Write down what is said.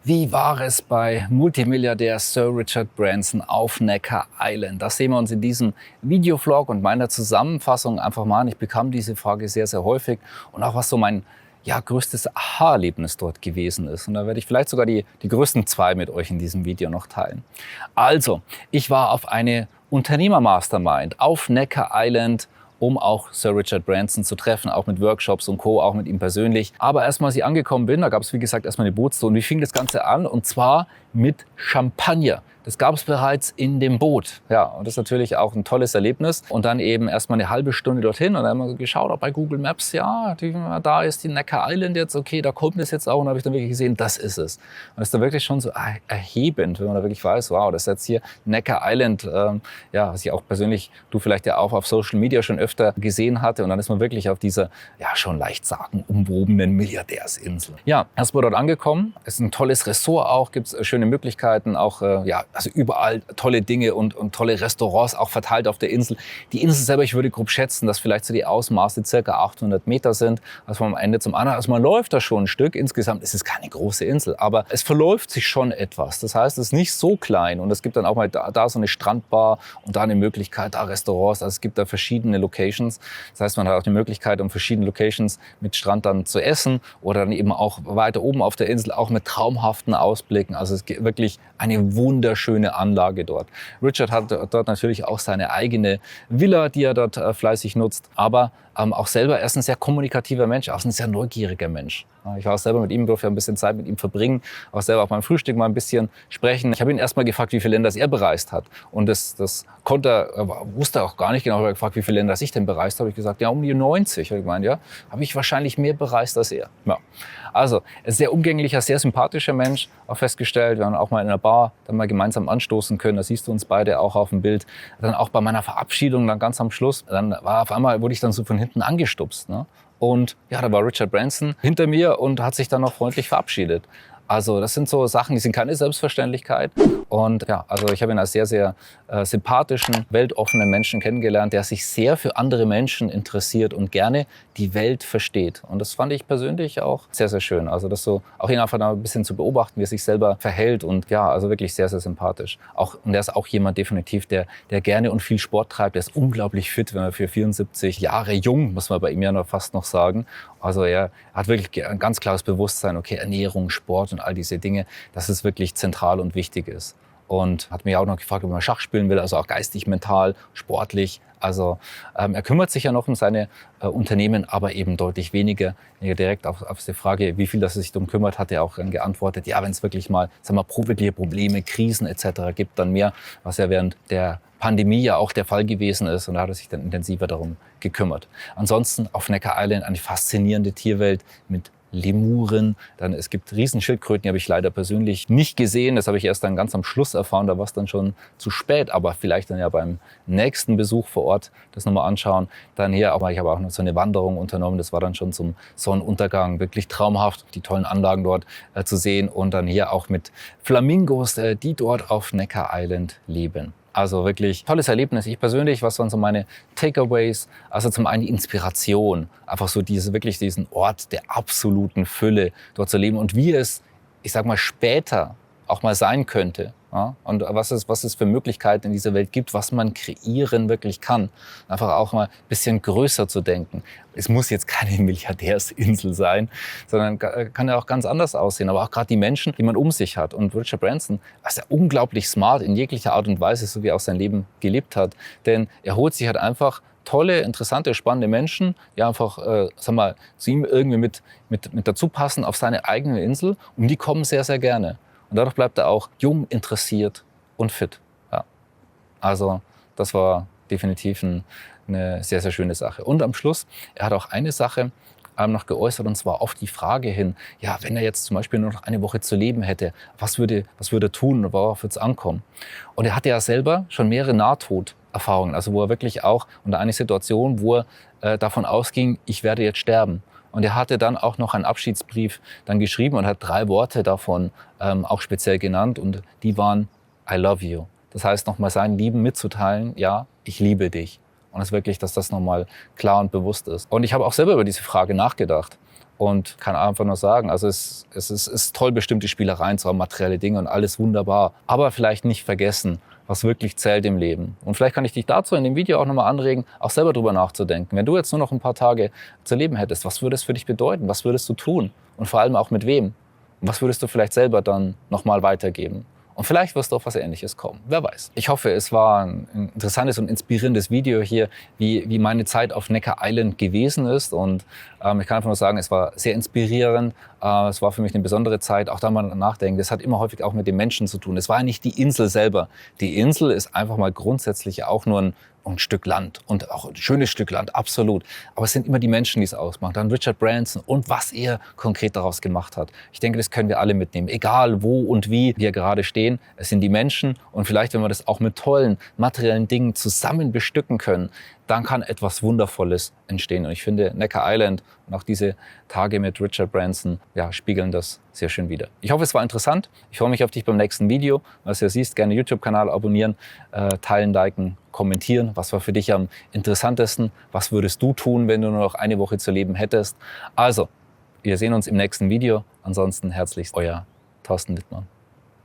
Wie war es bei Multimilliardär Sir Richard Branson auf Necker Island? Das sehen wir uns in diesem Videovlog und meiner Zusammenfassung einfach mal an. Ich bekam diese Frage sehr, sehr häufig und auch was so mein größtes Aha-Erlebnis dort gewesen ist. Und da werde ich vielleicht sogar die größten zwei mit euch in diesem Video noch teilen. Also, ich war auf eine Unternehmer-Mastermind auf Necker Island, um auch Sir Richard Branson zu treffen, auch mit Workshops und Co., auch mit ihm persönlich. Aber erst mal, als ich angekommen bin, da gab es, wie gesagt, erstmal eine Bootstour. Und wie fing das Ganze an? Und zwar mit Champagner. Das gab es bereits in dem Boot. Ja, und das ist natürlich auch ein tolles Erlebnis. Und dann eben erstmal eine halbe Stunde dorthin und dann haben wir geschaut, auch bei Google Maps, ja, da ist die Necker Island jetzt, okay, da kommt es jetzt auch. Und da habe ich dann wirklich gesehen, das ist es. Und das ist dann wirklich schon so erhebend, wenn man da wirklich weiß, wow, das ist jetzt hier Necker Island, was ich auch persönlich, du vielleicht ja auch auf Social Media schon öfter gesehen hatte. Und dann ist man wirklich auf dieser, schon leicht sagenumwobenen Milliardärsinsel. Ja, erstmal dort angekommen. Es ist ein tolles Ressort auch, gibt es schöne Möglichkeiten, auch, also überall tolle Dinge und tolle Restaurants auch verteilt auf der Insel. Die Insel selber, ich würde grob schätzen, dass vielleicht so die Ausmaße ca. 800 Meter sind, also vom Ende zum anderen. Also man läuft da schon ein Stück. Insgesamt ist es keine große Insel, aber es verläuft sich schon etwas. Das heißt, es ist nicht so klein und es gibt dann auch mal da so eine Strandbar und da eine Möglichkeit, da Restaurants. Also es gibt da verschiedene Locations. Das heißt, man hat auch die Möglichkeit, um verschiedene Locations mit Strand dann zu essen oder dann eben auch weiter oben auf der Insel, auch mit traumhaften Ausblicken. Also es gibt wirklich eine wunderschöne Anlage dort. Richard hat dort natürlich auch seine eigene Villa, die er dort fleißig nutzt, aber auch selber, er ist ein sehr kommunikativer Mensch, auch ein sehr neugieriger Mensch. Ich war auch selber mit ihm, durfte ein bisschen Zeit mit ihm verbringen, auch selber auch beim Frühstück mal ein bisschen sprechen. Ich habe ihn erst mal gefragt, wie viele Länder er bereist hat. Und das wusste er auch gar nicht genau. Ich habe gefragt, wie viele Länder ich denn bereist habe. Ich gesagt, ja, um die 90. Ich gemeint, ja, habe ich wahrscheinlich mehr bereist als er. Ja. Also, ein sehr umgänglicher, sehr sympathischer Mensch, auch festgestellt. Wir haben auch mal in einer Bar dann mal gemeinsam anstoßen können. Da siehst du uns beide auch auf dem Bild. Dann auch bei meiner Verabschiedung, dann ganz am Schluss, dann wurde ich dann so von hinten angestupst, ne? Und ja, da war Richard Branson hinter mir und hat sich dann noch freundlich verabschiedet. Also das sind so Sachen, die sind keine Selbstverständlichkeit. Und ja, also ich habe ihn als sehr, sehr sympathischen, weltoffenen Menschen kennengelernt, der sich sehr für andere Menschen interessiert und gerne die Welt versteht. Und das fand ich persönlich auch sehr, sehr schön. Also das so, auch ihn einfach ein bisschen zu beobachten, wie er sich selber verhält. Und ja, also wirklich sehr, sehr sympathisch. Und er ist auch jemand definitiv, der gerne und viel Sport treibt. Der ist unglaublich fit, wenn er für 74 Jahre jung, muss man bei ihm ja noch fast noch sagen. Also er hat wirklich ein ganz klares Bewusstsein, okay, Ernährung, Sport und all diese Dinge, dass es wirklich zentral und wichtig ist. Und hat mich auch noch gefragt, ob er Schach spielen will, also auch geistig, mental, sportlich. Also er kümmert sich ja noch um seine Unternehmen, aber eben deutlich weniger. Direkt auf die Frage, wie viel das er sich darum kümmert, hat er auch geantwortet, ja, wenn es wirklich mal, wirkliche Probleme, Krisen etc. gibt, dann mehr, was ja während der Pandemie ja auch der Fall gewesen ist. Und da hat er sich dann intensiver darum gekümmert. Ansonsten auf Necker Island eine faszinierende Tierwelt mit Lemuren. Dann, es gibt Riesenschildkröten, die habe ich leider persönlich nicht gesehen. Das habe ich erst dann ganz am Schluss erfahren, da war es dann schon zu spät. Aber vielleicht dann ja beim nächsten Besuch vor Ort das nochmal anschauen. Dann hier, aber ich habe auch noch so eine Wanderung unternommen. Das war dann schon zum Sonnenuntergang. Wirklich traumhaft, die tollen Anlagen dort zu sehen. Und dann hier auch mit Flamingos, die dort auf Necker Island leben. Also wirklich tolles Erlebnis. Ich persönlich, was waren so meine Takeaways? Also zum einen die Inspiration, einfach so diesen Ort der absoluten Fülle dort zu leben und wie es, ich sag mal, später auch mal sein könnte. Ja? Und was es für Möglichkeiten in dieser Welt gibt, was man kreieren wirklich kann. Einfach auch mal ein bisschen größer zu denken. Es muss jetzt keine Milliardärsinsel sein, sondern kann ja auch ganz anders aussehen. Aber auch gerade die Menschen, die man um sich hat. Und Richard Branson ist ja unglaublich smart in jeglicher Art und Weise, so wie er auch sein Leben gelebt hat. Denn er holt sich halt einfach tolle, interessante, spannende Menschen, die einfach, zu ihm irgendwie mit dazu passen auf seine eigene Insel. Und die kommen sehr, sehr gerne. Und dadurch bleibt er auch jung, interessiert und fit. Ja. Also das war definitiv eine sehr, sehr schöne Sache. Und am Schluss, er hat auch eine Sache noch geäußert, und zwar auf die Frage hin, ja, wenn er jetzt zum Beispiel nur noch eine Woche zu leben hätte, was würde er tun und worauf würde es ankommen? Und er hatte ja selber schon mehrere Nahtoderfahrungen, also wo er wirklich auch unter einer Situation, wo er davon ausging, ich werde jetzt sterben. Und er hatte dann auch noch einen Abschiedsbrief dann geschrieben und hat 3 Worte davon auch speziell genannt. Und die waren I love you. Das heißt, nochmal seinen Lieben mitzuteilen, ja, ich liebe dich. Und es ist wirklich, dass das nochmal klar und bewusst ist. Und ich habe auch selber über diese Frage nachgedacht. Und kann einfach nur sagen, also es ist toll, bestimmte Spielereien zu haben, materielle Dinge und alles wunderbar. Aber vielleicht nicht vergessen, was wirklich zählt im Leben. Und vielleicht kann ich dich dazu in dem Video auch nochmal anregen, auch selber drüber nachzudenken. Wenn du jetzt nur noch ein paar Tage zu leben hättest, was würde es für dich bedeuten? Was würdest du tun? Und vor allem auch mit wem? Und was würdest du vielleicht selber dann nochmal weitergeben? Und vielleicht wirst du auf was Ähnliches kommen. Wer weiß. Ich hoffe, es war ein interessantes und inspirierendes Video hier, wie meine Zeit auf Necker Island gewesen ist. Und ich kann einfach nur sagen, es war sehr inspirierend. Es war für mich eine besondere Zeit. Auch da mal nachdenken. Das hat immer häufig auch mit den Menschen zu tun. Es war nicht die Insel selber. Die Insel ist einfach mal grundsätzlich auch nur ein Stück Land und auch ein schönes Stück Land, absolut. Aber es sind immer die Menschen, die es ausmachen. Dann Richard Branson und was er konkret daraus gemacht hat. Ich denke, das können wir alle mitnehmen. Egal wo und wie wir gerade stehen, es sind die Menschen. Und vielleicht, wenn wir das auch mit tollen materiellen Dingen zusammen bestücken können, dann kann etwas Wundervolles entstehen. Und ich finde, Necker Island und auch diese Tage mit Richard Branson spiegeln das sehr schön wider. Ich hoffe, es war interessant. Ich freue mich auf dich beim nächsten Video. Was du siehst, gerne YouTube-Kanal abonnieren, teilen, liken, kommentieren. Was war für dich am interessantesten? Was würdest du tun, wenn du nur noch eine Woche zu leben hättest? Also, wir sehen uns im nächsten Video. Ansonsten herzlichst euer Thorsten Littmann.